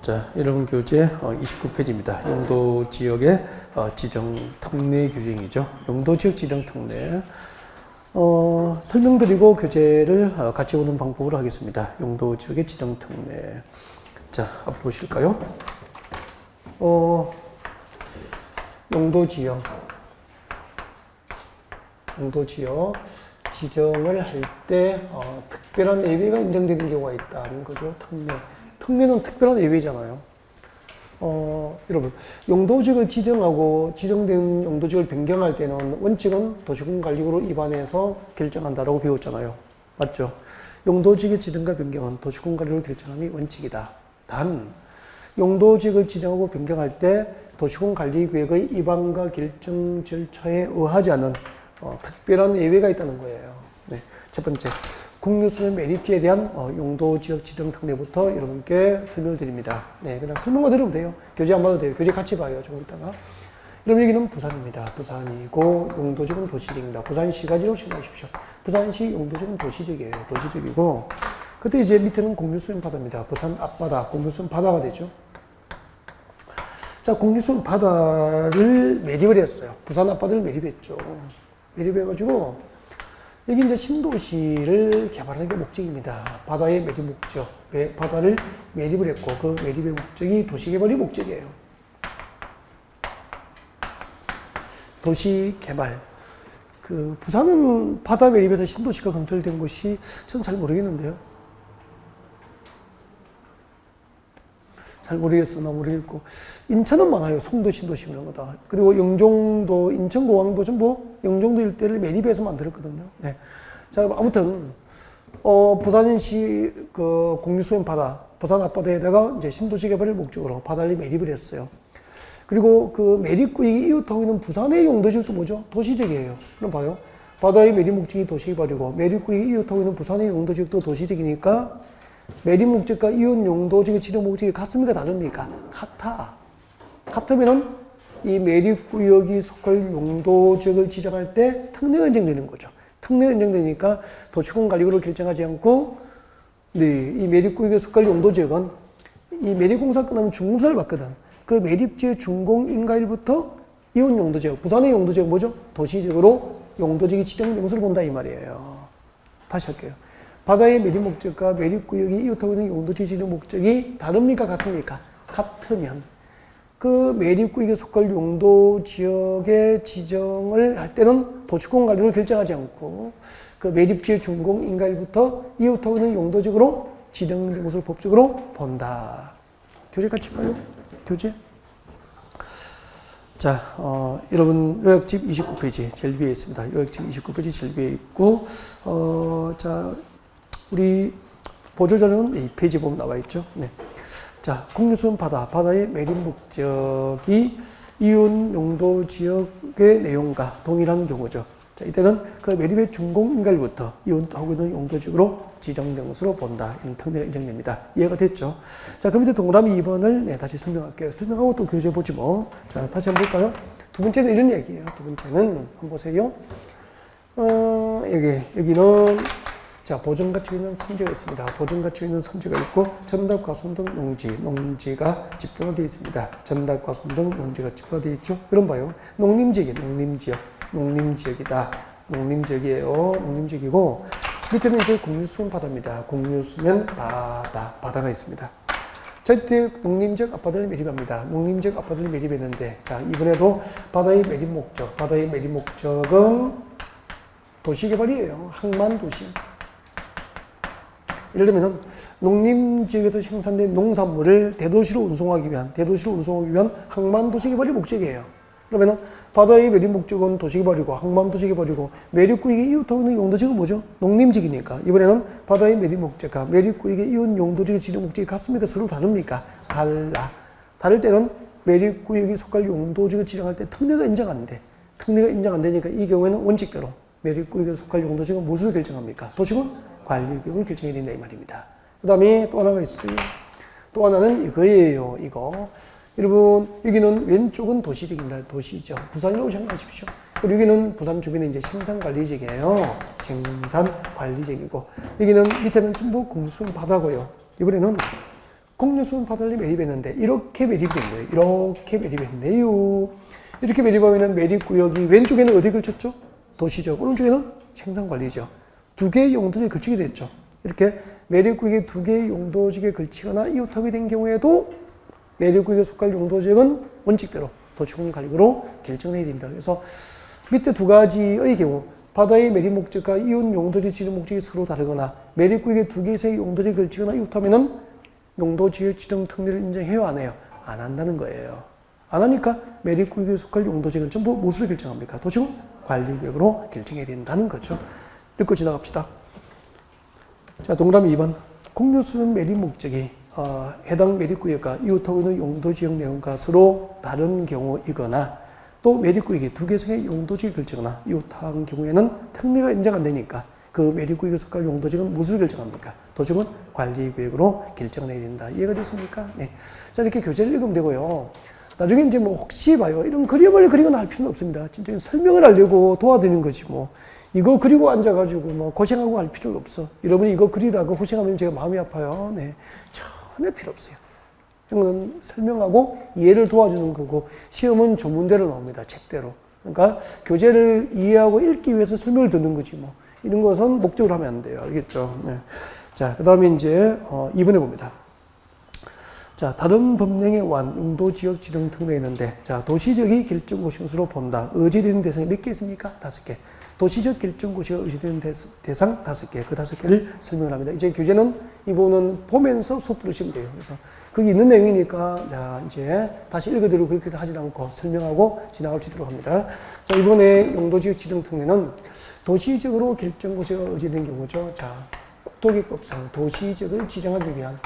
자, 여러분 교재 29페이지입니다. 용도 지역의 지정 특례 규정이죠. 용도 지역 지정 특례. 설명드리고 교재를 같이 보는 방법으로 하겠습니다. 용도 지역의 지정 특례. 자, 앞으로 보실까요? 용도 지역 지정을 할 때 특별한 예외가 인정되는 경우가 있다는 거죠. 특례는 특별한 예외잖아요. 여러분, 용도지역을 지정하고 지정된 용도지역을 변경할 때는 원칙은 도시군관리구로 입안해서 결정한다라고 배웠잖아요. 맞죠? 용도지역의 지정과 변경은 도시군관리구로 결정함이 원칙이다. 단, 용도지역을 지정하고 변경할 때 도시군관리구역의 입안과 결정 절차에 의하지 않는 특별한 예외가 있다는 거예요. 네. 첫 번째, 국유수면 매립지에 대한 용도지역 지정 특례부터 여러분께 설명을 드립니다. 네, 그냥 설명만 들으면 돼요. 교재 안 봐도 돼요. 교재 같이 봐요. 조금 있다가. 여러분 여기는 부산입니다. 부산이고 용도지역은 도시지역입니다. 부산시가지로 생각하십시오. 부산시 용도지역은 도시지역이에요. 도시지역이고 그때 이제 밑에는 공유수면 바다입니다. 부산 앞바다, 공유수면 바다가 되죠. 자, 공유수면 바다를 매립을 했어요. 부산 앞바다를 매립했죠. 매립해가지고 여기 이제 신도시를 개발하는 게 목적입니다. 바다의 매립 목적. 바다를 매립을 했고, 그 매립의 목적이 도시개발이 목적이에요. 도시개발. 부산은 바다 매립에서 신도시가 건설된 곳이 전 잘 모르겠는데요. 잘 모르겠어. 나 모르겠고. 인천은 많아요. 송도, 신도시 이런 거다. 그리고 영종도, 인천공항도 전부 영종도 일대를 매립해서 만들었거든요. 네. 자, 아무튼, 부산시 공유수면 바다, 부산 앞바다에다가 이제 신도시 개발을 목적으로 바다를 매립을 했어요. 그리고 그 매립구역이 이웃하고 있는 부산의 용도지역도 뭐죠? 도시지역이에요. 그럼 봐요. 바다의 매립 목적이 도시개발이고, 매립구역이 이웃하고 있는 부산의 용도지역도 도시지역이니까, 매립 목적과 이웃 용도지역 지정 목적이 같습니까? 다릅니까? 같아. 같으면은 이 매립구역이 속할 용도지역을 지정할 때 특례가 인정되는 거죠. 특례가 인정되니까 도시군관리구로 결정하지 않고, 네, 이 매립구역에 속할 용도지역은 이 매립공사 끝나면 중공사를 받거든. 그 매립지의 준공인가일부터 이웃 용도지역, 부산의 용도지역 뭐죠? 도시지역으로 용도지역이 지정된 것을 본다 이 말이에요. 다시 할게요. 바다의 매립 목적과 매립구역이 이웃하고 있는 용도지역 지정 목적이 다릅니까? 같습니까? 같으면 그 매립구역에 속할 용도지역의 지정을 할 때는 도시군관리로 결정하지 않고 그 매립지의 준공인가일부터 이웃하고 있는 용도지역으로 지정된 것을 법적으로 본다. 교재 같이 봐요. 교재. 자, 여러분 요약집 29페이지 제일 위에 있습니다. 요약집 29페이지 제일 위에 있고, 자, 우리 보조자료는 이 페이지 보면 나와 있죠. 네. 자, 공유수면 바다의 매립 목적이 이웃 용도 지역의 내용과 동일한 경우죠. 자, 이때는 그 매립의 준공인가일부터 이웃하고 있는 용도 지역으로 지정된 것으로 본다. 이런 특례가 인정됩니다. 이해가 됐죠? 자, 그 밑에 동그라미 2번을 다시 설명할게요. 설명하고 또 교재 보지 뭐. 자, 다시 한번 볼까요? 두 번째는 이런 얘기예요. 두 번째는 한번 보세요. 여기는 자, 보존가치가 있는 성지가 있습니다. 보존가치가 있는 성지가 있고, 전답과 순등 농지가 집중화 되어 있습니다. 전답과 순등 농지가 집중화 되어 있죠. 그럼 봐요. 농림지역이다. 농림지역이에요. 농림지역이고, 밑에는 이제 공유수면 바다입니다. 공유수면 바다가 있습니다. 자, 이때 농림지역 앞바다를 매립합니다. 농림지역 앞바다를 매립했는데, 자, 이번에도 바다의 매립 목적은 도시개발이에요. 항만도시. 예를 들면 농림지역에서 생산된 농산물을 대도시로 운송하기 위한 항만도시 개발이 목적이에요. 그러면 바다의 매립 목적은 도시개발이고 항만도시 개발이고 매립구역의 이웃하고 있는 용도지역은 뭐죠? 농림지역이니까 이번에는 바다의 매립 목적과 매립구역의 이웃 용도지역 지정 목적이 같습니까? 서로 다릅니까? 달라. 다를 때는 매립구역이 속할 용도지역을 지정할 때 특례가 인정 안 돼. 특례가 인정 안 되니까 이 경우에는 원칙대로 매립구역에 속할 용도지역은 무엇을 결정합니까? 도시군 관리구역을 결정해야 된다 이 말입니다. 그 다음에 또 하나가 있어요. 또 하나는 이거예요. 이거. 여러분 여기는 왼쪽은 도시지역입니다. 도시죠. 부산이라고 생각하십시오. 그리고 여기는 부산 주변에 이제 생산관리지역이에요. 생산관리지역이고 여기는 밑에는 전부 공수면 바다고요. 이번에는 공유수분 파달리 매립했는데 이렇게 매립된 거예요. 이렇게 매립했네요. 이렇게 매립하면 매립구역이 왼쪽에는 어디 걸쳤죠? 도시적. 오른쪽에는 생산관리죠. 두 개의 용도지에 걸치게 됐죠. 이렇게 매립구역이 두 개의 용도지에 걸치거나 이웃하게 된 경우에도 매립구역에 속할 용도지역은 원칙대로 도시공간관리구역으로 결정을 해야 됩니다. 그래서 밑에 두 가지의 경우 바다의 매립 목적과 이웃 용도지 지정 목적이 서로 다르거나 매립구역에 두 개의 용도지에 걸치거나 이웃하면은 용도지역 지정 특례를 인정해요, 안 해요? 안 한다는 거예요. 안 하니까 매립구역에 속할 용도지역은 전부 무엇으로 결정합니까? 도시공관리구역으로 결정해야 된다는 거죠. 읽고 지나갑시다. 자, 동그라미 2번. 공유수분 매립 목적이 해당 매립구역과 이웃하고 있는 용도지역 내용과 서로 다른 경우이거나 또 매립구역이 두 개의 용도지역이 걸치거나 이웃한 경우에는 특례가 인정 안 되니까 그 매립구역에 속할 용도지역은 무엇을 결정합니까? 도시군 관리구역으로 결정을 해야 된다. 이해가 됐습니까? 네. 자, 이렇게 교재를 읽으면 되고요. 나중에 이제 뭐 혹시 봐요. 이런 그림을 그리거나 할 필요는 없습니다. 진짜 설명을 하려고 도와드리는 거지 뭐. 이거 그리고 앉아가지고 뭐 고생하고 할 필요가 없어. 여러분이 이거 그리다가 고생하면 제가 마음이 아파요. 네. 전혀 필요 없어요. 이건 설명하고 이해를 도와주는 거고 시험은 조문대로 나옵니다. 책대로. 그러니까 교재를 이해하고 읽기 위해서 설명을 듣는 거지 뭐. 이런 것은 목적으로 하면 안 돼요. 알겠죠? 네. 자, 그 다음에 이제 2번에 봅니다. 자, 다른 법령에 관한 용도지역 지정 특례가 있는데, 자, 도시적이 결정고시로 본다. 의지되는 대상이 몇 개 있습니까? 5개. 도시적 결정고시가 의지되는 대상 5개. 그 5개를 설명을 합니다. 이제 교재는 이 부분은 보면서 수업 들으시면 돼요. 그래서 거기 있는 내용이니까, 자, 이제 다시 읽어드리고 그렇게 하지 않고 설명하고 지나갈 수 있도록 합니다. 자, 이번에 용도지역 지정 특례는 도시적으로 결정고시가 의지된 경우죠. 자, 국토기법상 도시적을 지정하기 위한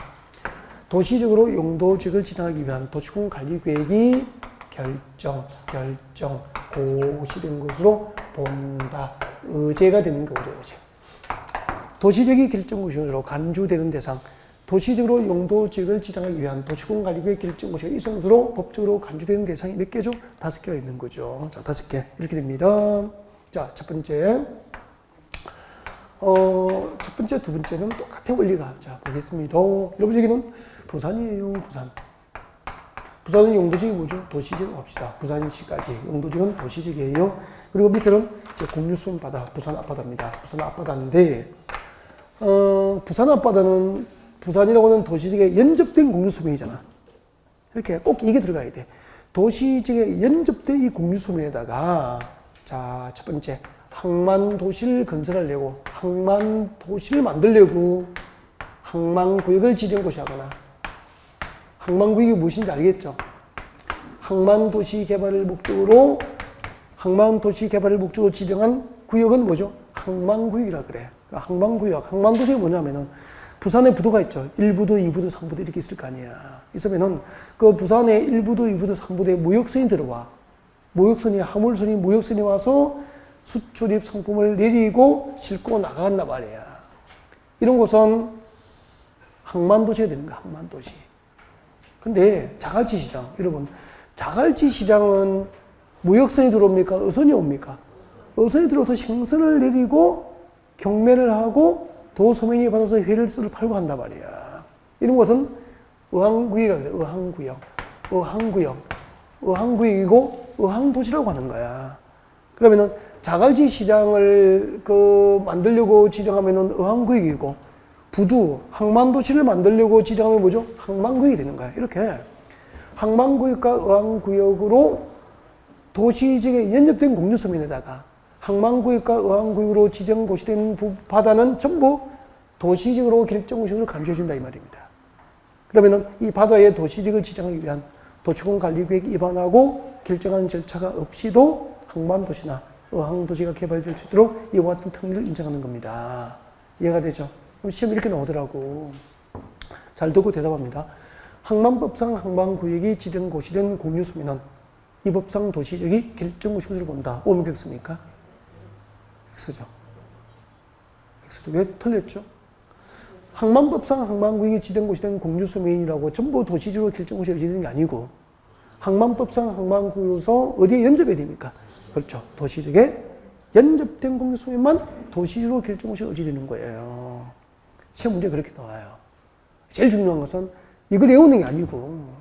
도시적으로 용도지역을 지정하기 위한 도시공관리계획이 고시된 것으로 본다. 의제가 되는 거죠. 의제. 도시적이 결정고시로 간주되는 대상 도시적으로 용도지역을 지정하기 위한 도시공관리계획 결정고시가 이성으로 법적으로 간주되는 대상이 몇 개죠? 5개가 있는 거죠. 자, 5개. 이렇게 됩니다. 자, 첫 번째. 첫 번째, 두 번째는 똑같은 원리가. 자, 보겠습니다. 여러분, 여기는 부산이에요, 부산. 부산은 용도지역이 뭐죠? 도시지역 합시다. 부산시까지. 용도지역은 도시지역이에요. 그리고 밑에는 이제 공유수분 바다, 부산 앞바다입니다. 부산 앞바다인데, 부산 앞바다는 부산이라고 하는 도시지역에 연접된 공유수면이잖아. 이렇게 꼭 이게 들어가야 돼. 도시지역에 연접된 이 공유수면에다가, 자, 첫 번째. 항만도시를 건설하려고 항만도시를 만들려고 항만구역을 지정고시하거나 항만구역이 무엇인지 알겠죠? 항만도시 개발을 목적으로 지정한 구역은 뭐죠? 항만구역이라 그래. 항만구역, 항만도시가 뭐냐면은 부산에 부두가 있죠. 1부두, 2부두, 3부두 이렇게 있을 거 아니야. 있으면은 그 부산에 1부두, 2부두, 3부두에 무역선이 들어와. 무역선이, 화물선이, 무역선이 와서 수출입 상품을 내리고 싣고 나간단 말이야. 이런 곳은 항만도시가 되는 거야, 항만도시. 근데 자갈치 시장, 여러분, 자갈치 시장은 무역선이 들어옵니까? 어선이 옵니까? 어선이 들어와서 생선을 내리고 경매를 하고 도소매니 받아서 회를 팔고 한단 말이야. 이런 곳은 의항구역이라고 그래, 의항구역. 의항구역이고 의항도시라고 하는 거야. 그러면은 자갈치 시장을 만들려고 지정하면은 의항구역이고 부두, 항만도시를 만들려고 지정하면 뭐죠? 항만구역이 되는 거야. 이렇게 항만구역과 의항구역으로 도시지역에 연접된 공유수면에다가 항만구역과 의항구역으로 지정고시된 바다는 전부 도시지역으로 결정고시로 간주해준다 이 말입니다. 그러면은 이 바다의 도시지역을 지정하기 위한 도시공관리계획 위반하고 결정하는 절차가 없이도 항만도시나 의항도시가 개발될 수 있도록 이와 같은 특례를 인정하는 겁니다. 이해가 되죠? 그럼 시험 이렇게 나오더라고. 잘 듣고 대답합니다. 항만법상 항만구역이 지정고시된 공유수면은 이 법상 도시적이 결정고시로 본다. 오면 X입니까? X죠. X죠. 왜 틀렸죠? 항만법상 항만구역이 지정고시된 공유수면이라고 전부 도시적으로 결정고시가 지정된 게 아니고 항만법상 항만구역으로서 어디에 연접해야 됩니까? 그렇죠. 도시적에 연접된 공유수면만 도시적으로 결정고시가 의지되는 거예요. 시험 문제 그렇게 나와요. 제일 중요한 것은 이걸 외우는 게 아니고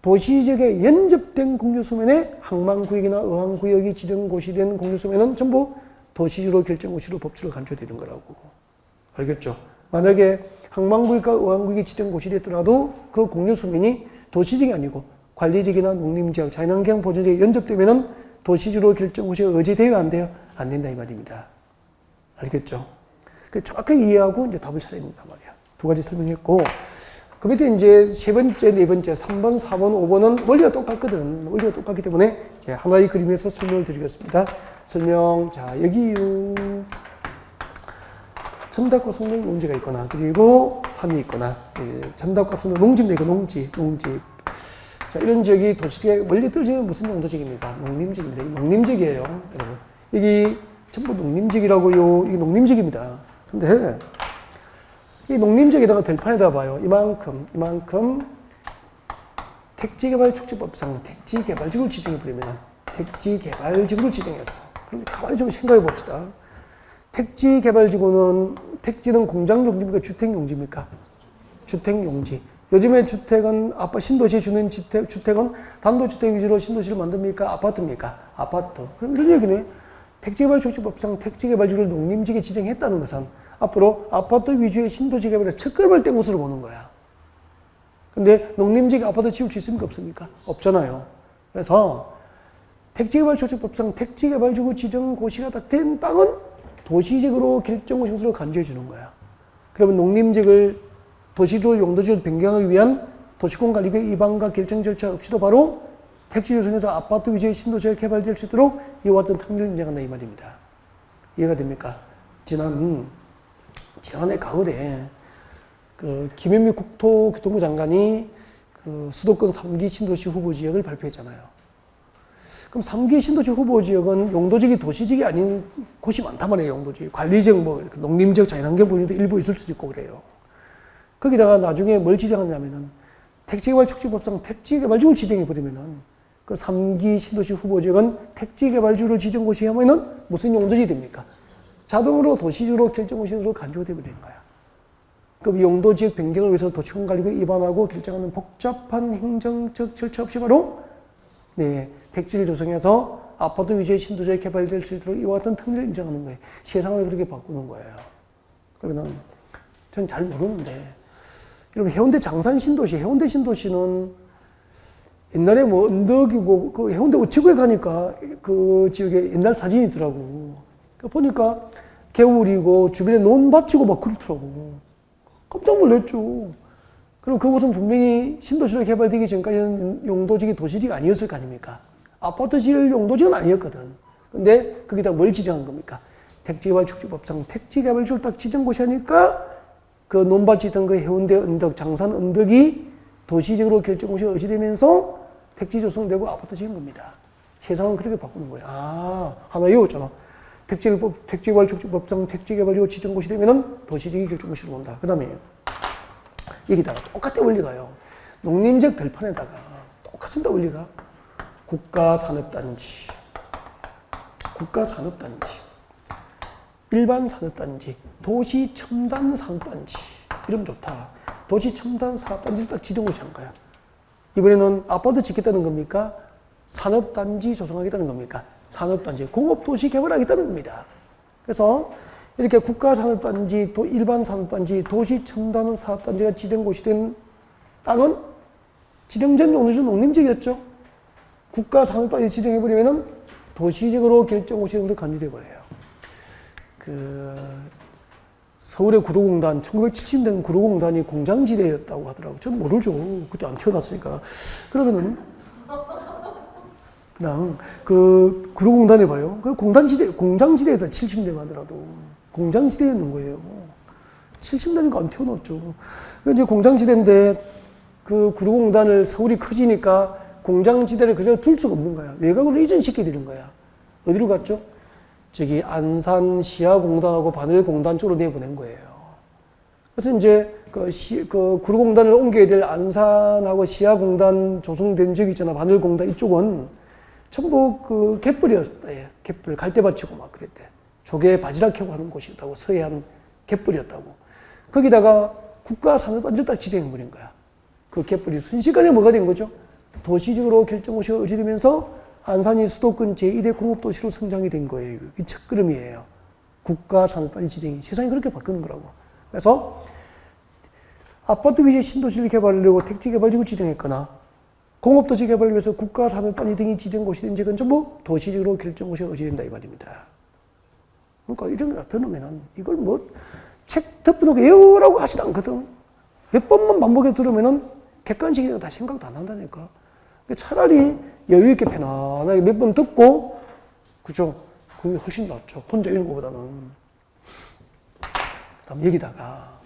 도시지역에 연접된 공유수면에 항만구역이나 어항구역이 지정고시 된 공유수면은 전부 도시지로 결정고시로 법칙으로 간주되는 거라고. 알겠죠? 만약에 항만구역과 어항구역이 지정고시 됐더라도 그 공유수면이 도시지역이 아니고 관리지역이나 농림지역, 자연환경 보존지역에 연접되면은 도시지로 결정고시가 의제돼요, 안 돼요? 안 된다 이 말입니다. 알겠죠? 그 정확하게 이해하고 이제 답을 찾아야 된단 말이야. 두 가지 설명했고, 그 밑에 이제 세 번째, 네 번째, 3번, 4번, 5번은 원리가 똑같거든. 원리가 똑같기 때문에 이제 하나의 그림에서 설명을 드리겠습니다. 설명, 자, 여기요. 전답과 성능 농지가 있거나, 그리고 산이 있거나, 전답과 성능 농지입니다. 이거 농지. 자, 이런 지역이 도시지역에 멀리 떨어지면 무슨 용도지역입니까? 농림지역입니다. 농림지역이에요, 여러분. 여기 전부 농림지역이라고요. 이게 농림지역입니다. 근데 이 농림지역에다가 들판에다 봐요. 이만큼 택지개발 촉진법상 택지개발지구를 지정해버리면 택지개발지구를 지정했어. 그럼 가만히 좀 생각해 봅시다. 택지는 공장용지입니까? 주택용지입니까? 주택용지. 요즘에 주택은 신도시에 주는 주택은 단독주택 위주로 신도시를 만듭니까? 아파트입니까? 아파트. 그럼 이런 얘기네. 택지개발 촉진법상 택지개발지구를 농림지역에 지정했다는 것은 앞으로 아파트 위주의 신도시 개발의 첫걸음을 뗀 것으로 보는 거야. 근데 농림지역에 아파트 지을 수 있습니까? 없습니까? 없잖아요. 그래서 택지개발 촉진법상 택지개발지구 지정 고시가 다 된 땅은 도시지역으로 결정고시 형식으로 간주해 주는 거야. 그러면 농림지역을 도시지역 용도지역을 변경하기 위한 도시공관리구의 위반과 결정 절차 없이도 바로 택지 조성에서 아파트 위주의 신도시가 개발될 수 있도록 이와 같은 특례를 인정한다 이 말입니다. 이해가 됩니까? 지난해 가을에 그 김현미 국토교통부 장관이 그 수도권 3기 신도시 후보 지역을 발표했잖아요. 그럼 3기 신도시 후보 지역은 용도지역이 도시지역이 아닌 곳이 많단 말이에요. 용도지역, 관리지역, 뭐 농림지역, 자연환경 보존도 일부 있을 수도 있고 그래요. 거기다가 나중에 뭘 지정하냐면은 택지개발 촉진법상 택지개발지구를 지정해버리면은 그 3기 신도시 후보 지역은 택지개발지구를 지정고시 하면은 무슨 용도지역이 됩니까? 자동으로 도시지로 결정고시로 간주가 되어버리는 거야. 그럼 용도지역 변경을 위해서 도시공관리구에 위반하고 결정하는 복잡한 행정적 절차 없이 바로 택지를 조성해서 아파트 위주의 신도시에 개발될 수 있도록 이와 같은 특례를 인정하는 거예요. 세상을 그렇게 바꾸는 거예요. 그러면은 전 잘 모르는데 여러분 해운대 장산 신도시, 해운대 신도시는 옛날에 뭐 언덕이고 그 해운대 우체국에 가니까 그 지역에 옛날 사진이 있더라고. 보니까 개울이고 주변에 논밭이고 막 그렇더라고. 깜짝 놀랐죠. 그럼 그곳은 분명히 신도시로 개발되기 전까지는 용도지역이 도시지역이 아니었을 거 아닙니까? 아파트 지을 용도지역은 아니었거든. 근데 거기다 뭘 지정한 겁니까? 택지개발 촉진법상 택지개발지구를 딱 지정고시 하니까 그 논밭이던 그 해운대 언덕, 장산 언덕이 도시지역으로 결정고시가 의지되면서 택지 조성되고 아파트 지은 겁니다. 세상은 그렇게 바꾸는 거예요. 아, 하나 외웠잖아. 택지개발 촉진법상 택지개발지구 지정고시 되면은 도시지역이 결정고시로 온다. 그 다음에 여기다가 똑같은 원리가요. 농림지역 들판에다가 똑같습니다, 원리가. 국가산업단지, 일반산업단지, 도시첨단산업단지. 이름 좋다. 도시첨단산업단지를 딱 지정고시 한 거야. 이번에는 아파트 짓겠다는 겁니까? 산업단지 조성하겠다는 겁니까? 산업단지, 공업도시 개발하겠다는 겁니다. 그래서 이렇게 국가산업단지, 일반산업단지, 도시첨단산업단지가 지정고시된 땅은 지정된 용도지역 농림지역이었죠. 국가산업단지 지정해버리면 도시지역으로 결정고시에서 간주돼 버려요. 서울의 구로공단, 1970년 구로공단이 공장지대였다고 하더라고요. 전 모르죠. 그때 안 태어났으니까. 그러면은 그냥 그 구로공단에 봐요. 그 공장지대에서 70년대만 하더라도 공장지대였는 거예요. 70년대니까 안 태어났죠. 이제 공장지대인데 그 구로공단을 서울이 커지니까 공장지대를 그저 둘 수가 없는 거야. 외곽으로 이전시켜야 되는 거야. 어디로 갔죠? 저기 안산 시야공단하고 바늘공단 쪽으로 내보낸 거예요. 그래서 이제 그 구로공단을 옮겨야 될 안산하고 시야공단 조성된 지역 있잖아. 바늘공단 이쪽은 전부 그 갯벌이었어요. 갯벌 갈대밭이고 막 그랬대. 조개 바지락 캐고 하는 곳이었다고. 서해안 갯벌이었다고. 거기다가 국가산업단지를 딱 지정해버린 거야. 그 갯벌이 순식간에 뭐가 된 거죠? 도시적으로 결정고시가 의지되면서 안산이 수도권 제1의 공업도시로 성장이 된 거예요. 이 첫걸음이에요. 국가 산업단지 지정이. 세상이 그렇게 바뀌는 거라고. 그래서 아파트 위주의 신도시를 개발하려고 택지개발지구 지정했거나 공업도시 개발을 위해서 국가 산업단지 등이 지정고시 된 적은 전부 도시적으로 결정고시가 의지된다 이 말입니다. 그러니까 이런 거 들으면은 이걸 뭐 책 덮어놓고 외우라고 하지도 않거든. 몇 번만 반복해 들으면은 객관식이니까 다 생각도 안 한다니까. 차라리 여유있게 편안하게 몇 번 듣고, 그죠? 그게 훨씬 낫죠. 혼자 읽는 것보다는. 그 다음 여기다가,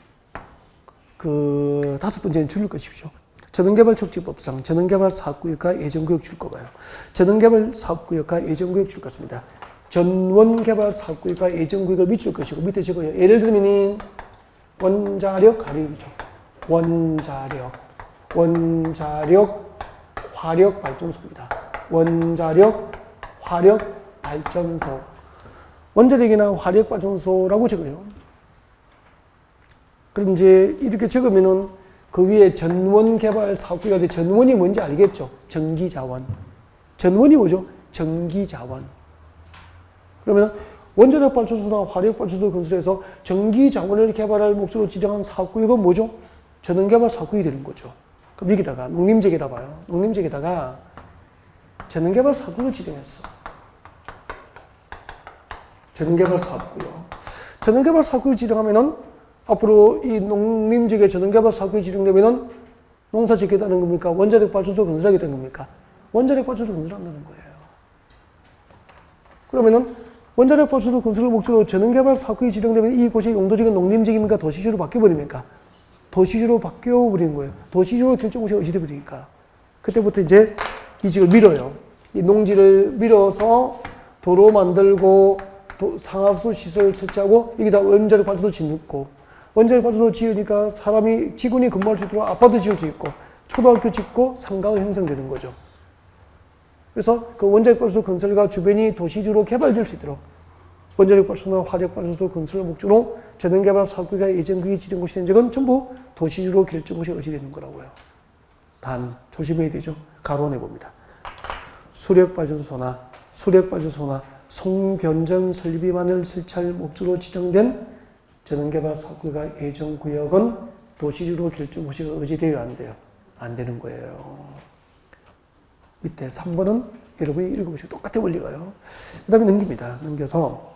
그, 5번째는 줄일 것이십시오. 전원개발촉진법상 전원개발사업구역과 예전구역 줄 거 봐요. 전원개발사업구역과 예전구역 줄 것입니다. 전원개발사업구역과 예전구역을 밑줄 것이고, 밑에 적어요. 예를 들면, 원자력 가리우죠. 원자력 화력 발전소입니다. 원자력 화력 발전소. 원자력이나 화력 발전소라고 적어요. 그럼 이제 이렇게 적으면은 그 위에 전원 개발 사업구가 돼. 전원이 뭔지 알겠죠? 전기자원. 전원이 뭐죠? 전기자원. 그러면 원자력 발전소나 화력 발전소 건설해서 전기자원을 개발할 목적으로 지정한 사업구역은 뭐죠? 전원개발 사업구역이 되는 거죠. 그럼 여기다가 농림지역에다 봐요. 농림지역에다가 전원개발 사업구역을 지정했어. 전원개발 사업구역. 전원개발 사업구역 지정하면은 앞으로 이 농림지역에 전원개발 사업구역이 지정되면은 농사 짓겠다는 겁니까? 원자력 발전소 건설하게 된 겁니까? 원자력 발전소 건설한다는 거예요. 그러면은 원자력 발전소 건설을 목적으로 전원개발 사업구역이 지정되면 이곳이 용도지역은 농림지역입니까? 도시지로 바뀌어버립니까? 도시지로 바뀌어버리는 거예요. 도시지로 결정고시가 의지돼버리니까. 그때부터 이제 이 지역을 밀어요. 이 농지를 밀어서 도로 만들고 상하수 시설 설치하고 여기다 원자력 발전소 짓고 원자력 발전소 지으니까 사람이 직원이 근무할 수 있도록 아파트 지을 수 있고 초등학교 짓고 상가가 형성되는 거죠. 그래서 그 원자력 발전소 건설과 주변이 도시지로 개발될 수 있도록 원자력 발전소나 화력 발전소 건설을 목적으로 전원개발 사업구역과 예전구역이 지정고시 된 적은 전부 도시지로 결정고시가 의지되는 거라고요. 단 조심해야 되죠. 가로내 봅니다. 수력발전소나 송변전 설비만을 설치할 목적으로 지정된 전원개발 사업구역과 예전구역은 도시지로 결정고시가 의지되어야 안 돼요. 안 되는 거예요. 밑에 3번은 여러분이 읽어보시고 똑같아 원리가요. 그 다음에 넘깁니다. 넘겨서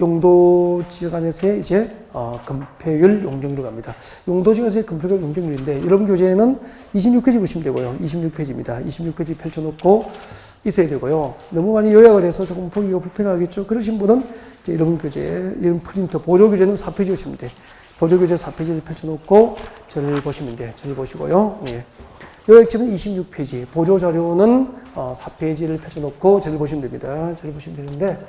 용도 지역 안에서의 이제 건폐율 용적률로 갑니다. 용도 지역에서의 건폐율 용적률인데 여러분 교재에는 26페이지 보시면 되고요. 26페이지입니다. 26페이지 펼쳐놓고 있어야 되고요. 너무 많이 요약을 해서 조금 보기가 불편하겠죠. 그러신 분은 이제 여러분 교재, 이런 프린터, 보조 교재는 4페이지 보시면 돼. 보조 교재 4페이지를 펼쳐놓고 저를 보시면 돼. 저를 보시고요. 예. 요약집은 26페이지, 보조 자료는 4페이지를 펼쳐놓고 저를 보시면 됩니다. 저를 보시면 되는데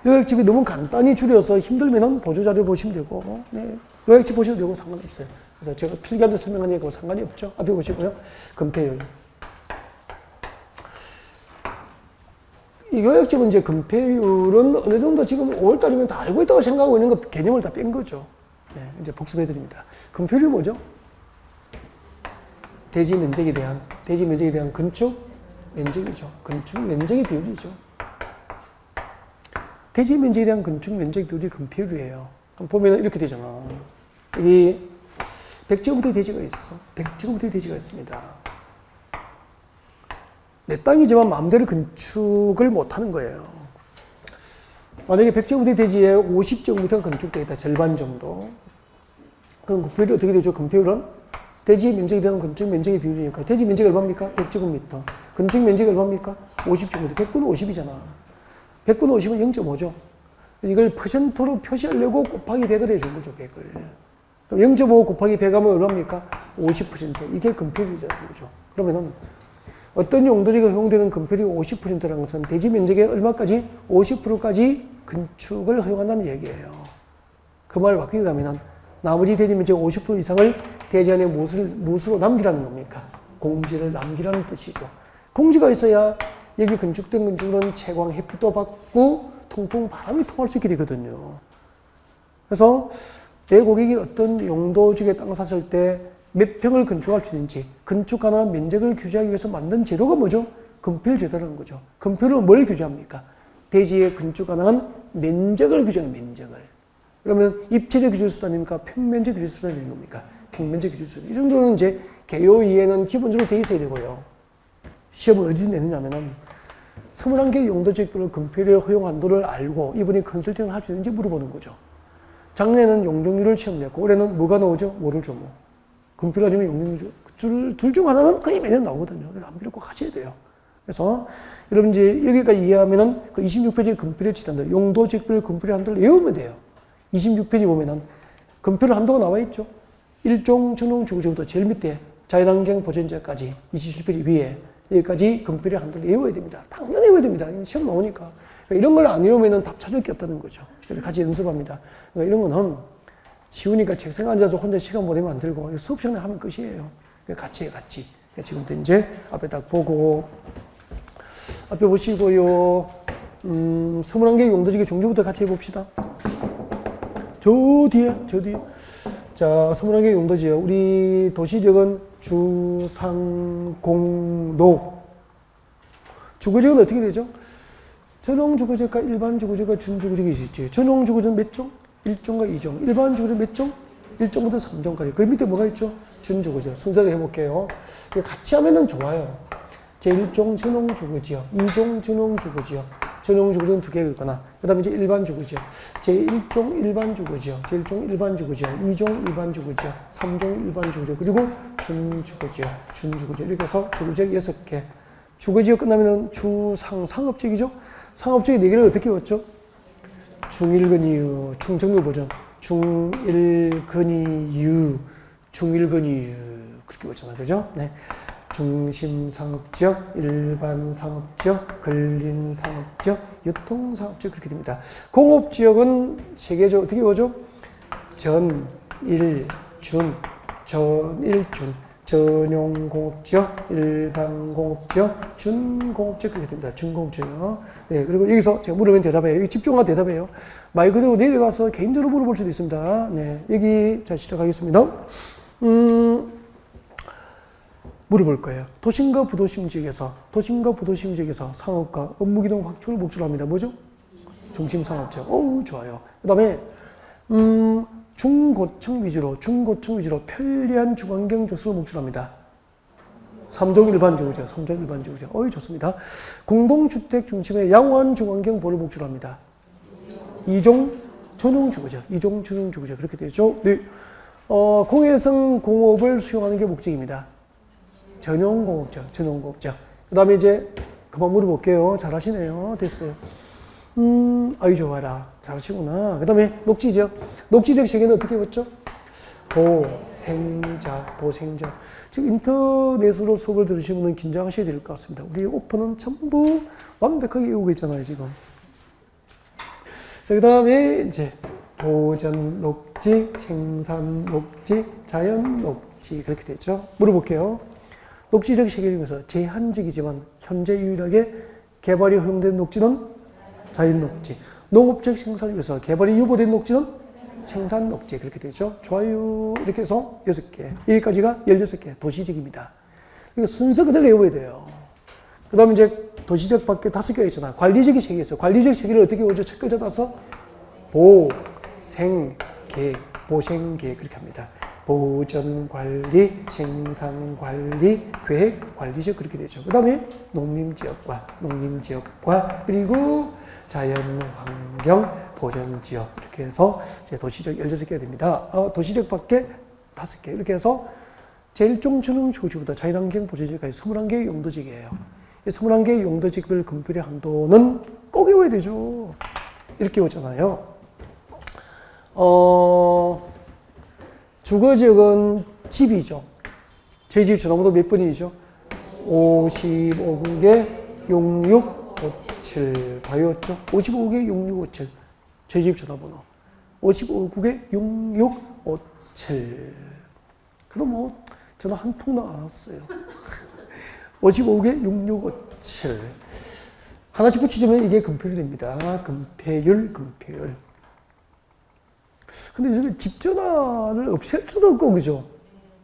요약집이 너무 간단히 줄여서 힘들면은 보조 자료 보시면 되고, 네. 요약집 보셔도 되고 상관없어요. 그래서 제가 필기한테 설명하니까 상관이 없죠. 앞에 보시고요. 건폐율. 이 요약집은 이제 건폐율은 어느 정도 지금 5월달이면 다 알고 있다고 생각하고 있는 거 개념을 다 뺀 거죠. 네, 이제 복습해 드립니다. 건폐율이 뭐죠? 대지 면적에 대한 건축 면적이죠. 건축 면적의 비율이죠. 대지 면적에 대한 건축 면적 비율이 건폐율이에요. 보면 이렇게 되잖아. 여기 100제곱미터 대지가 있어. 100제곱미터 대지가 있습니다. 내 땅이지만 마음대로 건축을 못 하는 거예요. 만약에 100제곱미터 대지에 50제곱미터가 건축되어 있다. 절반 정도. 그럼 건폐율이 어떻게 되죠? 건폐율은 대지 면적에 대한 건축 면적의 비율이니까. 대지 면적이 얼마입니까? 100제곱미터. 건축 면적이 얼마입니까? 50제곱미터. 100분의 50이잖아. 100분의 50은 0.5죠. 이걸 퍼센트로 표시하려고 곱하기 100을 해준 거죠, 100을. 그럼 0.5 곱하기 100 하면 얼마입니까? 50%. 이게 건폐율이잖아요. 그죠? 그러면은 어떤 용도지가 허용되는 건폐율이 50%라는 것은 대지 면적의 얼마까지? 50%까지 건축을 허용한다는 얘기예요. 그 말을 바뀌게 가면은 나머지 대지 면적 50% 이상을 대지 안에 무엇으로 남기라는 겁니까? 공지를 남기라는 뜻이죠. 공지가 있어야 여기 건축된 건축은 채광, 햇빛도 받고 통풍, 바람이 통할 수 있게 되거든요. 그래서 내 고객이 어떤 용도지역에 땅 샀을 때 몇 평을 건축할 수 있는지 건축 가능한 면적을 규제하기 위해서 만든 제도가 뭐죠? 건폐율제도라는 거죠. 건폐율은 뭘 규제합니까? 대지에 건축 가능한 면적을 규제하는 면적을. 그러면 입체적 규제수단입니까? 평면적 규제수단인 겁니까? 평면적 규제수단. 이 정도는 이제 개요 이해는 기본적으로 돼 있어야 되고요. 시험을 어디서 내느냐면은 21개 용도지역별로 건폐율의 허용 한도를 알고 이분이 컨설팅을 할 수 있는지 물어보는 거죠. 작년에는 용적률을 시험 냈고 올해는 뭐가 나오죠? 뭐를 줘 뭐. 건폐율 아니면 용적률 둘 중 하나는 거의 매년 나오거든요. 그래서 암기를 꼭 하셔야 돼요. 그래서 여러분 이제 여기까지 이해하면은 그 26페이지 건폐율 치단들 용도지역별 건폐율 한도를 외우면 돼요. 26페이지 보면은 건폐율 한도가 나와 있죠. 일종 전용 주거지역부터 제일 밑에 자연환경 보전지역까지 27페이지 위에 여기까지 건폐율 한도를 외워야 됩니다. 당연히 외워야 됩니다. 시험 나오니까. 이런 걸 안 외우면은 답 찾을 게 없다는 거죠. 그래서 같이 연습합니다. 그러니까 이런 거는 쉬우니까 책상에 앉아서 혼자 시간 보내면 안 되고 수업 시간에 하면 끝이에요. 같이 해, 같이. 지금부터 이제 앞에 딱 보고 앞에 보시고요. 21개 용도지역 종주부터 같이 해봅시다. 저 뒤에. 자, 21개 용도지역. 우리 도시지역은 주, 상, 공, 녹. 주거지역은 어떻게 되죠? 전용주거지역과 일반주거지역과 준주거지역이 있지. 전용주거지역은 몇 종? 1종과 2종. 일반주거지역은 몇 종? 1종부터 3종까지. 그 밑에 뭐가 있죠? 준주거지역. 순서를 해볼게요. 같이 하면은 좋아요. 제1종 전용주거지역, 2종 전용주거지역, 전용주거지역은 2개가 있거나, 그 다음에 이제 일반주거지역, 제1종 일반주거지역, 제1종 일반주거지역, 2종 일반주거지역, 3종 일반주거지역, 그리고 준주거지역, 이렇게 해서 주거지역 6개. 주거지역 끝나면은 상업지역이죠? 상업지역 4개를 어떻게 외웠죠? 중일근이유, 충청도 버전, 중일근이유, 그렇게 외웠잖아요. 그죠? 네. 중심상업지역, 일반상업지역, 근린상업지역, 유통상업지역 그렇게 됩니다. 공업지역은 3개죠. 어떻게 외워죠? 전일준, 전용공업지역, 일반공업지역, 준공업지역 그렇게 됩니다. 준공업지역. 네, 그리고 여기서 제가 물으면 대답해요. 여기 집중하고 대답해요. 말 그대로 내려가서 개인적으로 물어볼 수도 있습니다. 네, 여기 자 시작하겠습니다. 물어볼 거예요. 도심과 부도심 지역에서 상업과 업무기동 확충을 목적으로 합니다. 뭐죠? 중심상업지역. 어우, 좋아요. 그 다음에 중고층 위주로 편리한 주거환경 조성을 목적으로 합니다. 3종 일반주거지역. 어이, 좋습니다. 공동주택 중심의 양호한 주거환경 보호를 목적으로 합니다. 2종 전용주거지역. 그렇게 되죠. 네. 공해성 공업을 수용하는 게 목적입니다. 전용공업지역. 그 다음에 이제 그만 물어볼게요. 잘하시네요. 됐어요. 아이, 좋아라. 잘하시구나. 그 다음에 녹지지역 3개는 어떻게 봤죠? 보생자. 지금 인터넷으로 수업을 들으시는 분은 긴장하셔야 될 것 같습니다. 우리 오픈은 전부 완벽하게 외우고 있잖아요, 지금. 자, 그 다음에 이제 보전 녹지, 생산 녹지, 자연 녹지. 그렇게 되죠. 물어볼게요. 녹지적 세계 중에서 제한적이지만 현재 유일하게 개발이 허용된 녹지는 자연 녹지. 농업적 생산을 위해서 개발이 유보된 녹지는 생산 녹지. 그렇게 되죠. 좋아요. 이렇게 해서 6개. 여기까지가 16개. 도시적입니다. 그러니까 순서 그대로 외워야 돼요. 그 다음에 이제 도시적 밖에 5개가 있잖아. 관리적이 3개 있어요. 관리적 세계를 어떻게 외우죠? 첫 글자 따서 보생계. 그렇게 합니다. 보전관리, 생산관리, 계획관리적 그렇게 되죠. 그 다음에 농림지역과 그리고 자연환경 보전지역 이렇게 해서 이제 도시적 16개가 됩니다. 도시적 밖에 5개 이렇게 해서 제1종 전용주거지역부터 자연환경 보전지역까지 21개의 용도지역이에요. 이 21개의 용도지역별 건폐율의 한도는 꼭 외워야 되죠. 이렇게 오잖아요. 주거지역은 집이죠. 제 집 전화번호 몇 번이죠? 55국에 6657. 다 외웠죠? 55국에 6657. 제 집 전화번호. 55국에 6657. 그럼 뭐, 전화 한 통도 안 왔어요. 55국에 6657. 하나씩 붙이자면 이게 건폐율이 됩니다. 건폐율. 근데 요즘에 집 전화를 없앨 수도 없고, 그죠?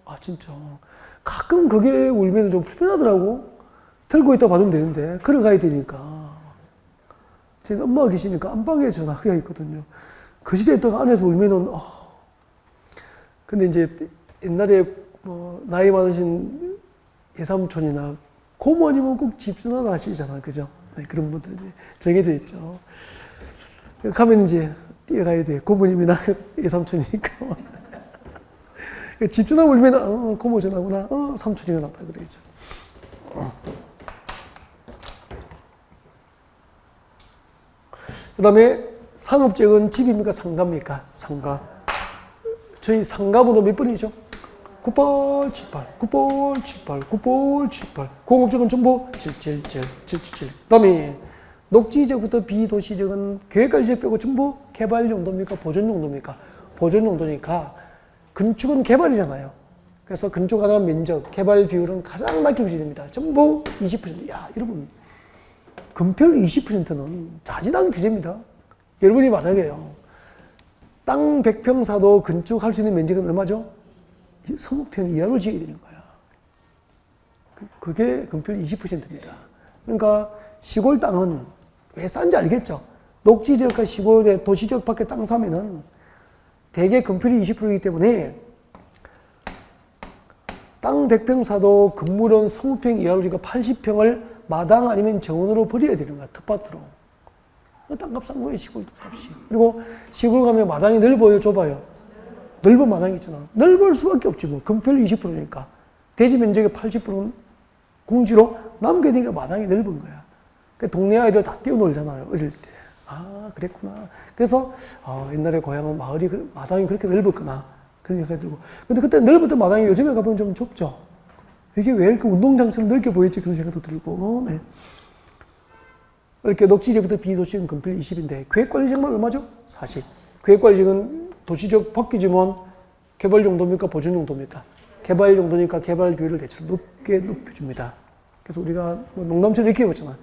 아, 진짜. 가끔 그게 울면 좀 불편하더라고. 들고 있다 받으면 되는데, 걸어가야 되니까. 제 엄마가 계시니까 안방에 전화기가 있거든요. 그 시대에 또 안에서 울면은, 근데 이제 옛날에 뭐, 나이 많으신 예삼촌이나 고모님은 꼭 집 전화를 하시잖아. 그죠? 네, 그런 분들 이제 정해져 있죠. 가면 이제 뛰어가야 돼. 고모님이나 예삼촌이니까. 집 전화 울면, 고모 전화구나. 삼촌이가 났다. 그러죠. 그 다음에 상업적은 집입니까? 상가입니까? 상가. 저희 상가번호 몇 번이죠? 9878, 9878, 9878. 공업적은 전부 777, 777. 그 다음에 녹지지역부터 비도시지역은 계획관리지역 빼고 전부 개발 용도입니까? 보존 용도입니까? 보존 용도니까 건축은 개발이잖아요. 그래서 건축하는 면적, 개발 비율은 가장 낮게 규제됩니다. 전부 20%. 야, 여러분. 건폐율 20%는 자진한 규제입니다. 여러분이 만약에요. 땅 100평 사도 건축할 수 있는 면적은 얼마죠? 20평 이하로 지어야 되는 거야. 그게 건폐율 20%입니다. 그러니까 시골 땅은 왜 싼지 알겠죠? 녹지지역과 시골의 도시지역 밖에 땅 사면은 대개 건폐율이 20%이기 때문에 땅 100평 사도 건물은 20평 이하로 그러니까 80평을 마당 아니면 정원으로 버려야 되는 거야, 텃밭으로. 땅값 싼 거예요, 시골 땅값이. 그리고 시골 가면 마당이 넓어요, 좁아요? 넓은 마당이 있잖아. 넓을 수밖에 없지, 뭐. 건폐율 20%니까. 대지 면적의 80%는 공지로 남게 되니까 마당이 넓은 거야. 동네 아이들 다 뛰어놀잖아요, 어릴 때. 아, 그랬구나. 그래서, 옛날에 고향은 마당이 그렇게 넓었구나. 그런 생각이 들고. 근데 그때 넓었던 마당이 요즘에 가보면 좀 좁죠? 이게 왜 이렇게 운동장처럼 넓게 보이지? 그런 생각도 들고. 네. 이렇게 녹지지역부터 비도시지역은 건폐율 20인데, 계획관리지역은 얼마죠? 40. 계획관리지역은 도시지역 바뀌지만 개발 용도입니까? 보존 용도입니까? 개발 용도니까 개발 비율을 대체로 높게 높여줍니다. 그래서 우리가 뭐 농담처럼 이렇게 해봤잖아.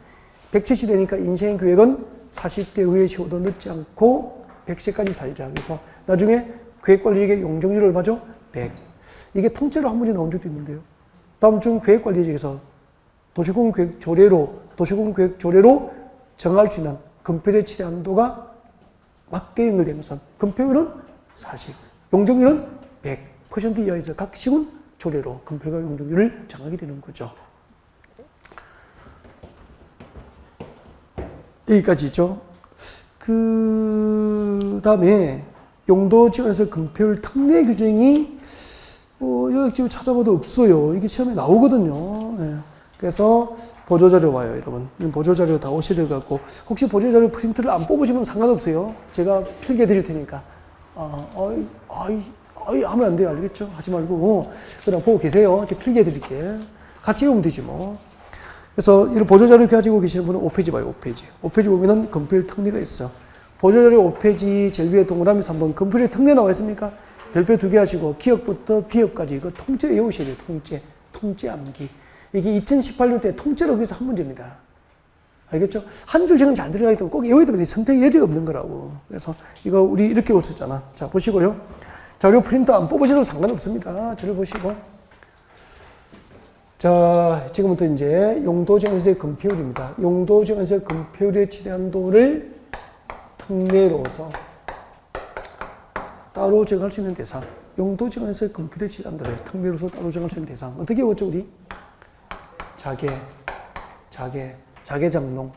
100세 되니까 인생 계획은 40대 후에 세워도 늦지 않고 100세까지 살자. 그래서 나중에 계획관리지역의 용적률을 얼마죠? 100. 이게 통째로 한 문제 나온 적도 있는데요. 다음 중 계획관리지역에서 도시공계획 조례로 정할 수 있는 건폐율의 최대한도가 맞게 연결되는 것은 건폐율은 40, 용적률은 100% 이하에서 각 시군 조례로 건폐율과 용적률을 정하게 되는 거죠. 여기까지죠. 그 다음에 용도지역에서 건폐율 특례 규정이 여기 지금 찾아봐도 없어요. 이게 시험에 나오거든요. 네. 그래서 보조자료 와요, 여러분. 보조자료 다 오시려갖고, 혹시 보조자료 프린트를 안 뽑으시면 상관없어요. 제가 필게 드릴 테니까. 하면 안 돼요. 알겠죠? 하지 말고, 그냥 보고 계세요. 제가 필게 드릴게. 같이 외우면 되지 뭐. 그래서 이런 보조자료 가지고 계시는 분은 5페이지 봐요, 5페이지. 5페이지 보면은 건폐율 특례가 있어. 보조자료 5페이지 제일 위에 동그라미에서 한번 건폐율 특례 나와 있습니까? 별표 2개 하시고 기업부터 비업까지 이거 통째 외우셔야 돼요. 통째 암기. 이게 2018년 때 통째로 그래서 한 문제입니다. 알겠죠? 한 줄씩은 잘 들어가기 때문에 꼭 외워야 되면 선택의 여지가 없는 거라고. 그래서 이거 우리 이렇게 고쳤잖아. 자, 보시고요. 자료 프린터 안 뽑으셔도 상관없습니다. 저를 보시고. 자, 지금부터 이제 용도지역에서의 건폐율입니다. 용도지역에서의 건폐율의 최대한도를 특례로서 따로 정할 수 있는 대상. 용도지역에서의 건폐율의 최대한도를 특례로서 따로 정할 수 있는 대상. 어떻게 외웠죠, 우리? 자개장농.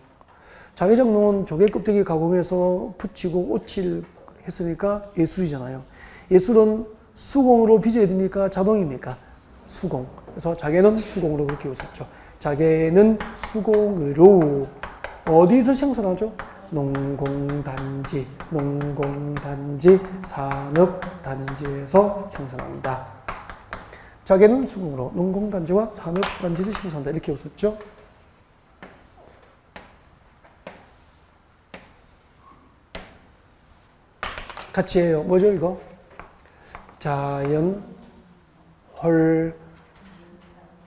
자개장농은 조개 껍데기 가공해서 붙이고 오칠 했으니까 예술이잖아요. 예술은 수공으로 빚어야 됩니까? 자동입니까? 수공. 그래서 자개는 수공으로 그렇게 웃었죠. 자개는 수공으로 어디서 생산하죠? 농공단지, 산업단지에서 생산한다. 자개는 수공으로 농공단지와 산업단지에서 생산한다. 이렇게 웃었죠. 같이 해요. 뭐죠, 이거? 자연, 헐,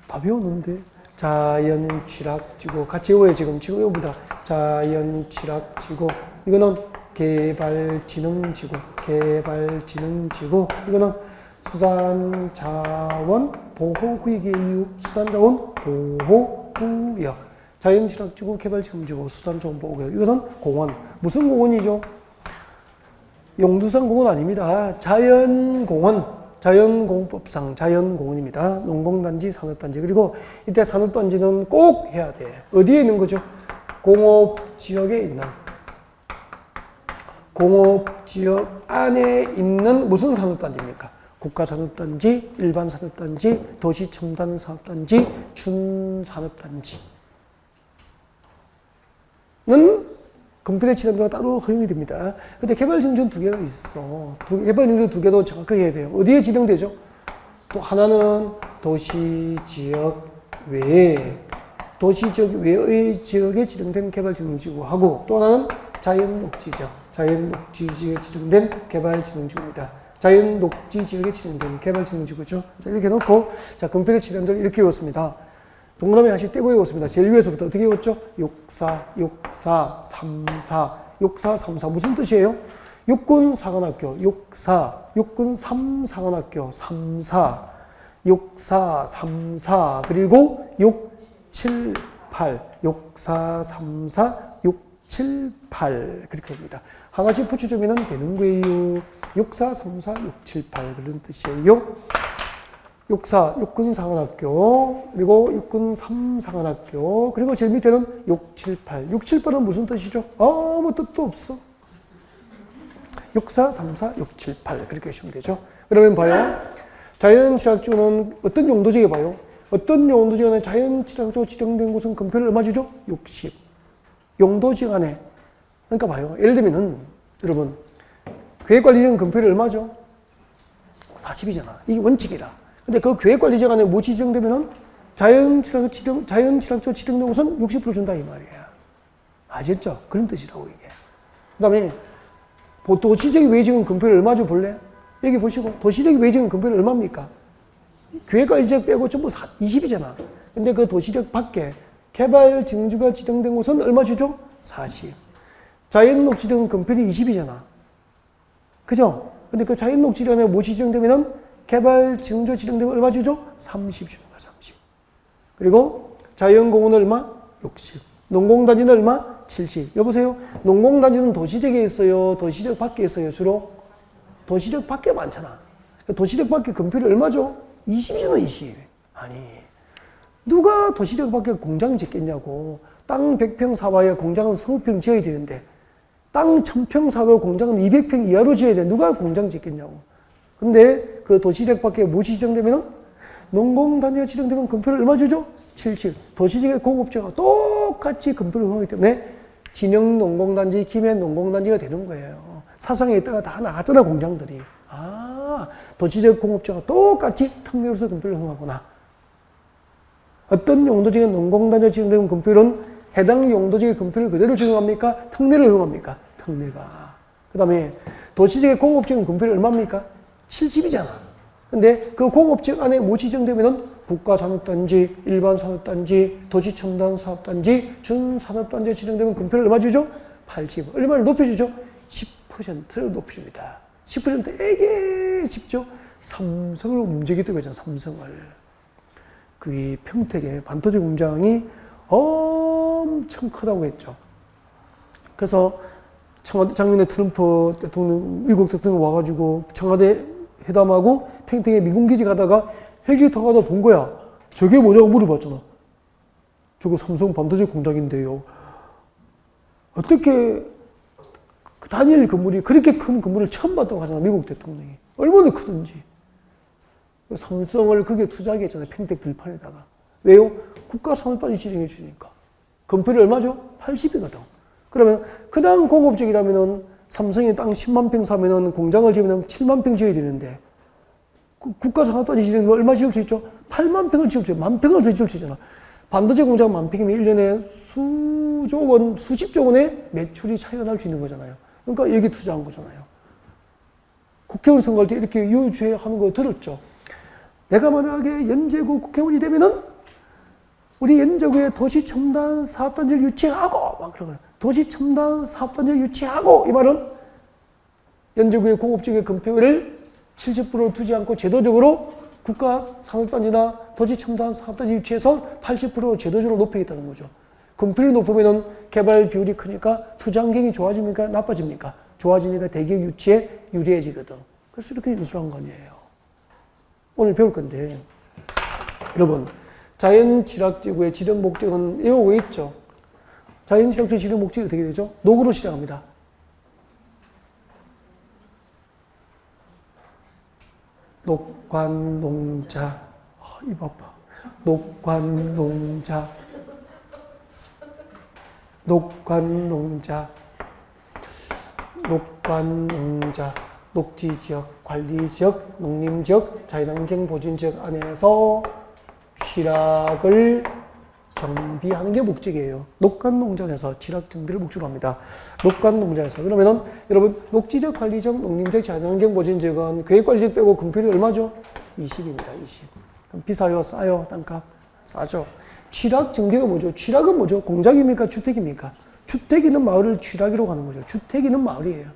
다 배웠는데. 자연, 취락지구. 같이 외워요, 지금 외웁니다. 자연, 취락지구. 이거는 개발지능지구. 개발진흥지구. 이거는 수산자원보호구역의 이유, 수산자원보호구역. 자연친화지구, 개발진흥지구, 수산자원보호구역. 이것은 공원. 무슨 공원이죠? 용두산 공원 아닙니다. 자연공원. 자연공법상 자연공원입니다. 농공단지, 산업단지. 그리고 이때 산업단지는 꼭 해야 돼. 어디에 있는 거죠? 공업지역에 있는. 공업지역 안에 있는 무슨 산업단지입니까? 국가산업단지, 일반산업단지, 도시첨단산업단지, 준산업단지는 금필의 지정도가 따로 허용이 됩니다. 근데 개발진흥지는 두 개가 있어. 개발진흥지 두 개도 정확하게 해야 돼요. 어디에 지정되죠? 또 하나는 도시지역 외에, 도시지역 외의 지역에 지정된 개발진흥지구하고 또 하나는 자연녹지지역, 자연녹지지역에 지정된 개발진흥지구입니다. 자연녹지지역에 지정된 개발진흥지구죠. 자, 이렇게 놓고, 자, 금필의 지정도를 이렇게 외웠습니다. 동그라미 하나씩 떼고 외웠습니다. 제일 위에서부터 어떻게 외웠죠? 육사, 3사. 무슨 뜻이에요? 육군 사관학교, 육군 3사관학교, 3사, 3사, 그리고 7, 8, 7, 8. 그렇게 합니다. 하나씩 붙여주면 되는 거예요. 3, 7, 8. 그런 뜻이에요. 육군 사관학교, 그리고 육군 3사관학교, 그리고 제일 밑에는 7, 8은 무슨 뜻이죠? 아무 뜻도 없어. 3, 7, 8. 그렇게 하시면 되죠. 그러면 봐요. 자연친화지구는 어떤 용도지에 봐요? 어떤 용도지간에 자연친화지구 지정된 곳은 금표를 얼마 주죠? 60. 용도지간에. 그러니까 봐요. 예를 들면은, 여러분, 계획관리지원 금표를 얼마죠? 40이잖아. 이게 원칙이라. 근데 그 계획관리지간에 뭐 지정되면은 자연친화지구 지정된 곳은 60% 준다 이 말이야. 아셨죠? 그런 뜻이라고 이게. 그 다음에 도시적 외지은 금표를 얼마죠 볼래? 여기 보시고 도시적 외지은 금표를 얼마입니까? 계획관리지역 빼고 전부 20이잖아. 근데 그 도시적 밖에 개발진흥지구가 지정된 곳은 얼마 주죠? 40. 자연녹지지역 금표이 20이잖아. 그죠? 근데 그 자연녹지지역에 뭐 지정되면은 개발진흥지구 지정되면 얼마 주죠? 30 주는 거야, 30. 그리고 자연공원은 얼마? 60. 농공단지는 얼마? 70. 여보세요? 농공단지는 도시적에 있어요? 도시적 밖에 있어요? 주로? 도시적 밖에 많잖아. 도시적 밖에 금표를 얼마죠? 20이잖아, 20. 아니. 누가 도시적 밖에 공장 짓겠냐고. 땅 100평 사와야 공장은 20평 지어야 되는데, 땅 1000평 사와 공장은 200평 이하로 지어야 돼. 누가 공장 짓겠냐고. 근데 그 도시적 밖에 무엇이 지정되면 농공단지가 지정되면 금표를 얼마 주죠? 70. 도시적의 공업지가 똑같이 금표를 허용하기 때문에 진영 농공단지, 김해 농공단지가 되는 거예요. 사상에 있다가 다 나갔잖아, 공장들이. 아, 도시적 공업지가 똑같이 특례로서 금표를 허용하구나. 어떤 용도지의 농공단지가 지정되면 금표는 해당 용도지의 금표를 그대로 적용합니까? 특례를 허용합니까? 특례가. 그 다음에 도시적의 공업지의 금표를 얼마입니까? 70이잖아. 근데 그 공업지역 안에 뭐 지정되면은 국가산업단지, 일반산업단지, 도시첨단사업단지, 준산업단지에 지정되면 금표를 얼마 주죠? 80. 얼마를 높여주죠? 10%를 높여줍니다. 10%에게 집죠? 삼성을 움직이기도 하잖아, 삼성을. 그 평택의 반도체 공장이 엄청 크다고 했죠. 그래서 청와대 작년에 트럼프 대통령, 미국 대통령 와가지고 청와대 회담하고 평택에 미군기지 가다가 헬기 타고 가다 본 거야. 저게 뭐냐고 물어봤잖아. 저거 삼성 반도체 공장인데요. 어떻게 단일 건물이 그렇게 큰 건물을 처음 봤다고 하잖아, 미국 대통령이. 얼마나 크든지. 삼성을 거기에 투자하게 했잖아요, 평택 들판에다가. 왜요? 국가산업단지 지정해 주니까. 건폐율이 얼마죠? 80이거든. 그러면 그냥 공업적이라면은 삼성이 땅 10만 평 사면은 공장을 지으면 7만 평 지어야 되는데 국가산업단지 지정되면 얼마 지을 수 있죠? 8만 평을 지을 수 있죠. 만 평을 더 지을 수 있잖아. 반도체 공장 만 평이면 1년에 수조 원, 수십조 원의 매출이 차이가 날 수 있는 거잖아요. 그러니까 여기 투자한 거잖아요. 국회의원 선거할 때 이렇게 유주하는 거 들었죠. 내가 만약에 연제구 국회의원이 되면은 우리 연제구에 도시첨단 사업단지를 유치하고 막 그런 거예요. 도시첨단 사업단지를 유치하고 이 말은 연제구의 공업지역의 건폐율을 70%를 두지 않고 제도적으로 국가 산업단지나 토지 첨단 사업단지 유치해서 80% 제도적으로 높이겠다는 거죠. 건폐율이 높으면 개발 비율이 크니까 투자 환경이 좋아집니까? 나빠집니까? 좋아지니까 대기업 유치에 유리해지거든. 그래서 이렇게 인수한 거 아니에요. 오늘 배울 건데, 여러분, 자연취락지구의 지정 목적은 외우고 있죠? 자연취락지구 지정 목적이 어떻게 되죠? 녹으로 시작합니다. 녹관농자. 입 아파. 녹관농자. 녹관농자. 녹관농자. 녹지지역, 관리지역, 농림지역, 자연환경 보존지역 안에서 취락을 정비하는 게 목적이에요. 녹관농장에서 취락 정비를 목적으로 합니다. 녹관농장에서. 그러면은 여러분 녹지적, 관리적, 농림적, 자연환경 보존지역은 계획관리지역 빼고 건폐율이 얼마죠? 20입니다. 20. 그럼 비싸요? 싸요? 땅값? 싸죠. 취락 정비가 뭐죠? 취락은 뭐죠? 공장입니까? 주택입니까? 주택 있는 마을을 취락이라고 하는 거죠. 주택 있는 마을이에요.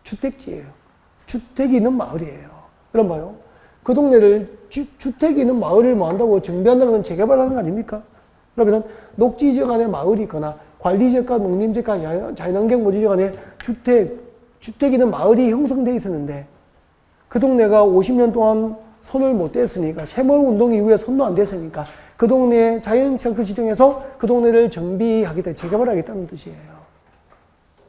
주택지예요. 주택이 있는 마을이에요. 그럼 봐요. 그 동네를 주택이 있는 마을을 뭐 한다고 정비한다는 건 재개발하는 거 아닙니까? 그러면 녹지지역 안에 마을이 있거나 관리지역과 농림지역과 자연환경 보존지역 안에 주택이 있는 마을이 형성되어 있었는데 그 동네가 50년 동안 손을 못 댔으니까 새마을운동 이후에 손도 안 댔으니까 그 동네에 자연취락지를 지정해서 그 동네를 정비하겠다, 재개발하겠다는 뜻이에요.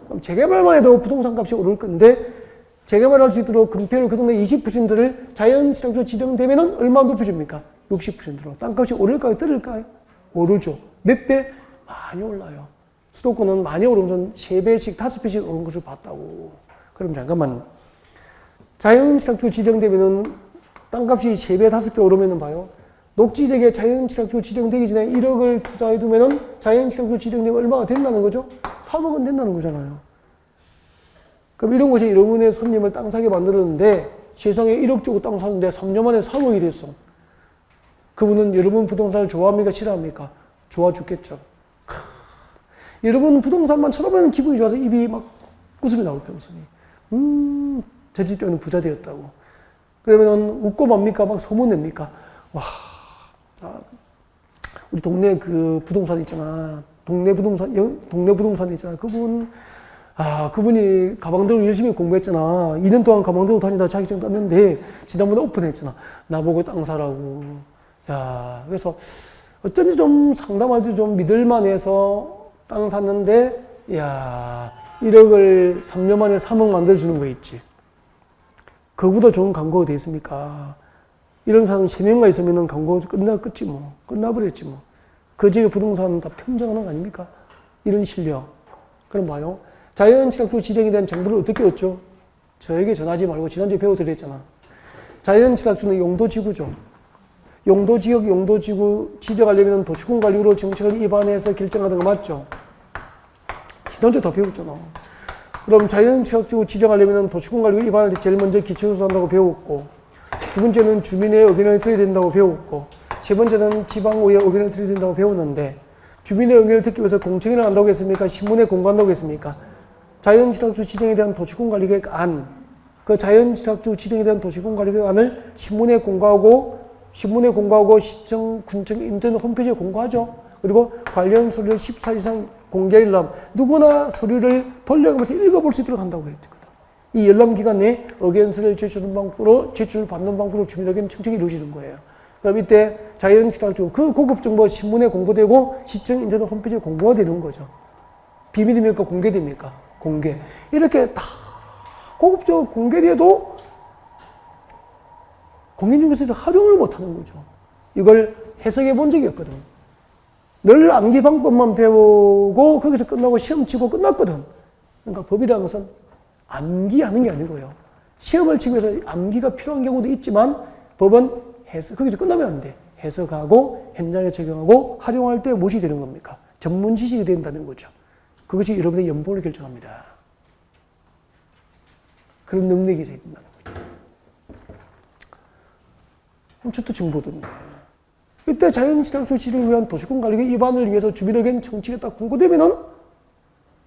그럼 재개발만 해도 부동산 값이 오를 건데 재개발할 수 있도록 건폐율 그 동네 20%를 자연취락지로 지정되면 얼마 높여줍니까? 60%로. 땅값이 오를까요? 떨어질까요? 오르죠. 몇 배? 많이 올라요. 수도권은 많이 오르면 3배씩, 5배씩 오른 것을 봤다고. 그럼 잠깐만. 자연취락지로 지정되면 땅값이 3배, 5배 오르면 봐요. 녹지지역에 자연취락지로 지정되기 전에 1억을 투자해두면 자연취락지로 지정되면 얼마가 된다는 거죠? 3억은 된다는 거잖아요. 그럼 이런 곳에 여러분의 손님을 땅 사게 만들었는데 세상에 1억 주고 땅 샀는데 3년 만에 3억이 됐어. 그분은 여러분 부동산을 좋아합니까? 싫어합니까? 좋아 죽겠죠. 여러분 부동산만 쳐다보면 기분이 좋아서 입이 막 웃음이 나올 거예요. 웃음이. 저 집 때문에 부자 되었다고. 그러면 웃고 맙니까? 막 소문냅니까? 와, 우리 동네 그 부동산 있잖아. 동네 부동산 있잖아. 그분이 가방들고 열심히 공부했잖아. 2년 동안 가방 들고 다니다 자격증 땄는데, 지난번에 오픈했잖아. 나보고 땅 사라고. 야, 그래서 어쩐지 좀 상담할 때 좀 믿을만해서 땅 샀는데, 야, 1억을 3년 만에 3억 만들어주는 거 있지. 그거보다 좋은 광고가 돼 있습니까? 이런 사람 3명만 있으면 광고 끝이 뭐. 끝나버렸지 뭐. 그 지역의 부동산 다 평정하는 거 아닙니까? 이런 실력. 그럼 봐요. 자연취락지구 지정에 대한 정보를 어떻게 얻죠? 저에게 전하지 말고 지난주에 배워드렸잖아. 자연취락지구는 용도지구죠. 용도지역, 용도지구 지정하려면 도시군관리구로 정책을 입안해서 결정하는 거 맞죠? 지난주에 다 배웠잖아. 그럼 자연취락지구 지정하려면 도시군관리구 입안할 때 제일 먼저 기초조사한다고 배웠고, 두 번째는 주민의 의견을 들어야 된다고 배웠고, 세 번째는 지방의회 의견을 들어야 된다고 배웠는데, 주민의 의견을 듣기 위해서 공청회를 한다고 했습니까? 신문에 공고한다고 했습니까? 자연취락지구 지정에 대한 도시군관리계획 안, 그 자연취락지구 지정에 대한 도시군관리계획 안을 신문에 공고하고 시청, 군청, 인터넷 홈페이지에 공고하죠. 그리고 관련 서류를 14일 이상 공개 열람, 누구나 서류를 돌려가면서 읽어볼 수 있도록 한다고 했거든. 이 열람 기간 내에 의견서를 제출받는 방법으로 주민 의견 청취가 이루어지는 거예요. 그럼 이때 자연취락지구 그 고급 정보 신문에 공고되고 시청, 인터넷 홈페이지에 공고가 되는 거죠. 비밀입니까? 공개됩니까? 공개. 이렇게 다 고급적으로 공개돼도 공인중개사를 활용을 못하는 거죠. 이걸 해석해 본 적이 없거든. 늘 암기방법만 배우고 거기서 끝나고 시험 치고 끝났거든. 그러니까 법이라는 것은 암기하는 게 아니고요. 시험을 치기 위해서 암기가 필요한 경우도 있지만 법은 거기서 끝나면 안 돼. 해석하고 현장에 적용하고 활용할 때 무엇이 되는 겁니까? 전문 지식이 된다는 거죠. 그것이 여러분의 연봉을 결정합니다. 그런 능력이 있어야 된다는 거죠. 저도 정보던데. 이때 자연취락지구 지정을 위한 도시군관리계 입안을 위해서 주민의견 청취가 딱 공고되면은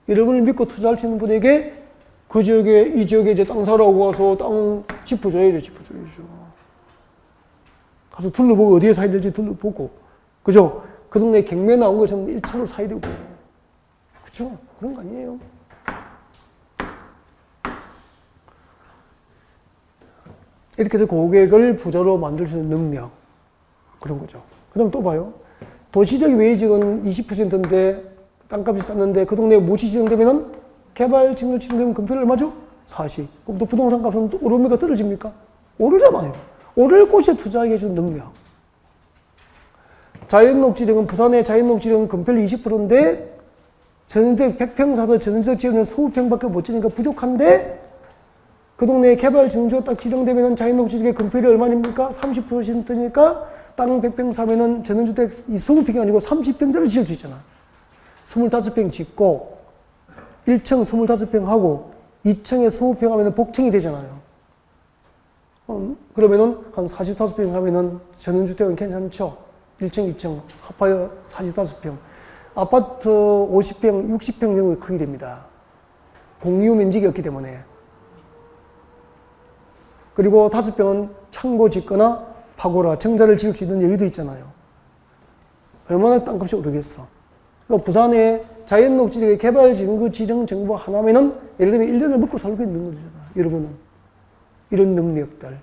여러분을 믿고 투자할 수 있는 분에게 그 지역에, 이 지역에 이제 땅 사라고 와서 땅 짚어줘야죠, 짚어줘야죠. 가서 둘러보고 어디에 사야 될지 둘러보고, 그죠? 그 동네 경매 나온 것은 1차로 사야 되고, 그죠? 그런 거 아니에요? 이렇게 해서 고객을 부자로 만들 수 있는 능력, 그런 거죠. 그 다음 또 봐요. 도시적 외지역은 20%인데 땅값이 쌌는데 그 동네에 무시 지정되면은 개발 증여 지정되면 금표를 얼마죠? 40. 그럼 또 부동산 값은 또 오릅니까? 떨어집니까? 오르잖아요. 오를 곳에 투자하게 해주는 능력. 자연녹지정은 부산의 자연녹지정은 금표율 20%인데 전세대 100평 사서 전세대 지으면 20평밖에 못 지니까 부족한데 그 동네에 개발 증조 딱 지정되면 자연녹지정의 금표율이 얼마입니까? 30%니까 땅 100평 사면은 전원주택 20평이 아니고 30평짜리 지을 수 있잖아. 25평 짓고 1층 25평 하고 2층에 20평 하면은 복층이 되잖아요. 그러면은 한 45평 하면은 전원주택은 괜찮죠. 1층, 2층 합하여 45평. 아파트 50평, 60평 정도의 크기 됩니다. 공유 면적이 없기 때문에. 그리고 5평은 창고 짓거나 파고라, 정자를 지을 수 있는 여유도 있잖아요. 얼마나 땅값이 오르겠어. 그러니까 부산에 자연녹지역의 개발 진구 지정 정보 하나면은 예를 들면 1년을 먹고 살고 있는 거잖아. 여러분은. 이런 능력들.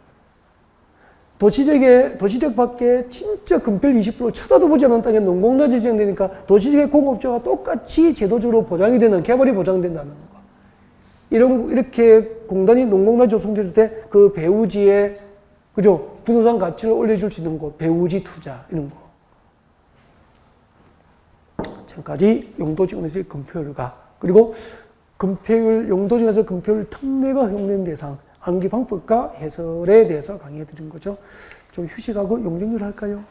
도시적 밖에 진짜 금별 20% 쳐다도 보지 않은 땅에 농공단지 지정되니까 도시적의 공업자가 똑같이 제도적으로 보장이 되는, 개발이 보장된다는 거. 이렇게 공단이, 농공단지 조성될 때 그 배후지에, 그죠? 부동산 가치를 올려줄 수 있는 거, 배후지 투자, 이런 거. 지금까지 용도지원에서의 금표율과, 그리고 금표율, 용도지원에서 금표율 특례가 허용된 대상, 암기 방법과 해설에 대해서 강의해 드린 거죠. 좀 휴식하고 용적률 할까요?